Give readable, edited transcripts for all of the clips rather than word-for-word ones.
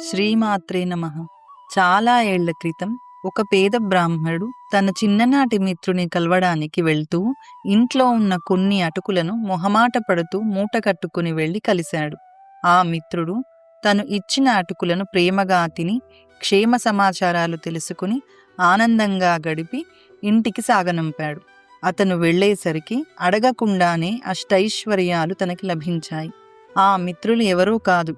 శ్రీమాత్రే నమః. చాలా ఏళ్ల క్రితం ఒక పేద బ్రాహ్మణుడు తన చిన్ననాటి మిత్రుని కలవడానికి వెళ్తూ ఇంట్లో ఉన్న కొన్ని అటుకులను మొహమాట పడుతూ మూట కట్టుకుని వెళ్ళి కలిశాడు. ఆ మిత్రుడు తను ఇచ్చిన అటుకులను ప్రేమగా తిని క్షేమ సమాచారాలు తెలుసుకుని ఆనందంగా గడిపి ఇంటికి సాగనంపాడు. అతను వెళ్ళేసరికి అడగకుండానే అష్టైశ్వర్యాలు తనకి లభించాయి. ఆ మిత్రులు ఎవరో కాదు,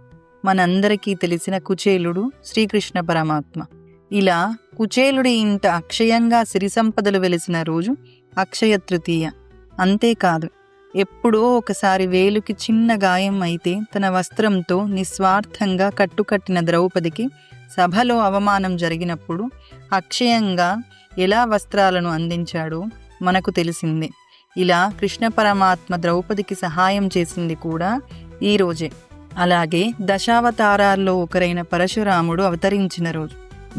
మనందరికీ తెలిసిన కుచేలుడు శ్రీకృష్ణ పరమాత్మ. ఇలా కుచేలుడి ఇంట అక్షయంగా సిరి సంపదలు వెలిసిన రోజు అక్షయ తృతీయ. అంతేకాదు, ఎప్పుడో ఒకసారి వేలుకి చిన్న గాయం అయితే తన వస్త్రంతో నిస్వార్థంగా కట్టుకట్టిన ద్రౌపదికి సభలో అవమానం జరిగినప్పుడు అక్షయంగా ఎలా వస్త్రాలను అందించాడో మనకు తెలిసిందే. ఇలా కృష్ణ పరమాత్మ ద్రౌపదికి సహాయం చేసింది కూడా ఈ రోజే. అలాగే దశావతారాల్లో ఒకరైన పరశురాముడు అవతరించిన రోజు,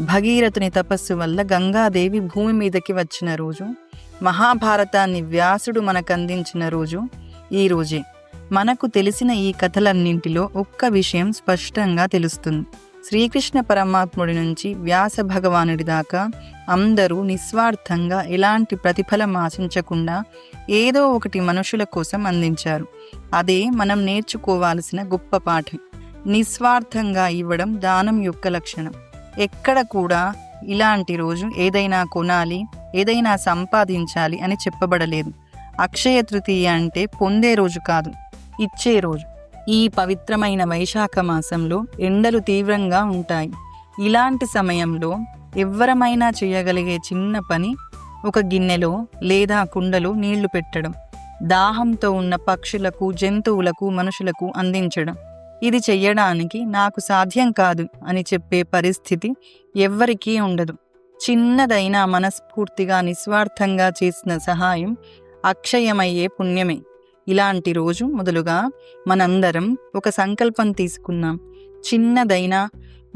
భగీరథుని తపస్సు వల్ల గంగాదేవి భూమి మీదకి వచ్చిన రోజు, మహాభారతాన్ని వ్యాసుడు మనకు అందించిన రోజు ఈ రోజే. మనకు తెలిసిన ఈ కథలన్నింటిలో ఒక్క విషయం స్పష్టంగా తెలుస్తుంది. శ్రీకృష్ణ పరమాత్ముడి నుంచి వ్యాస భగవానుడి దాకా అందరూ నిస్వార్థంగా ఎలాంటి ప్రతిఫలం ఆశించకుండా ఏదో ఒకటి మనుషుల కోసం అందించారు. అదే మనం నేర్చుకోవాల్సిన గొప్ప పాఠం. నిస్వార్థంగా ఇవ్వడం దానం యొక్క లక్షణం. ఎక్కడ కూడా ఇలాంటి రోజు ఏదైనా కొనాలి, ఏదైనా సంపాదించాలి అని చెప్పబడలేదు. అక్షయ తృతీయ అంటే పొందే రోజు కాదు, ఇచ్చే రోజు. ఈ పవిత్రమైన వైశాఖ మాసంలో ఎండలు తీవ్రంగా ఉంటాయి. ఇలాంటి సమయంలో ఎవ్వరమైనా చేయగలిగే చిన్న పని ఒక గిన్నెలో లేదా కుండలో నీళ్లు పెట్టడం, దాహంతో ఉన్న పక్షులకు, జంతువులకు, మనుషులకు అందించడం. ఇది చెయ్యడానికి నాకు సాధ్యం కాదు అని చెప్పే పరిస్థితి ఎవ్వరికీ ఉండదు. చిన్నదైనా మనస్ఫూర్తిగా నిస్వార్థంగా చేసిన సహాయం అక్షయమయ్యే పుణ్యమే. ఇలాంటి రోజు మొదలుగా మనందరం ఒక సంకల్పం తీసుకున్నాం. చిన్నదైనా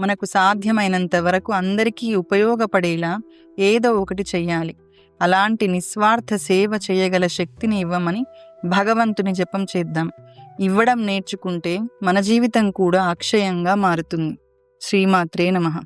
మనకు సాధ్యమైనంత వరకు అందరికీ ఉపయోగపడేలా ఏదో ఒకటి చెయ్యాలి. అలాంటి నిస్వార్థ సేవ చేయగల శక్తిని ఇవ్వమని భగవంతుని జపం చేద్దాం. ఇవ్వడం నేర్చుకుంటే మన జీవితం కూడా అక్షయంగా మారుతుంది. శ్రీమాత్రే నమః.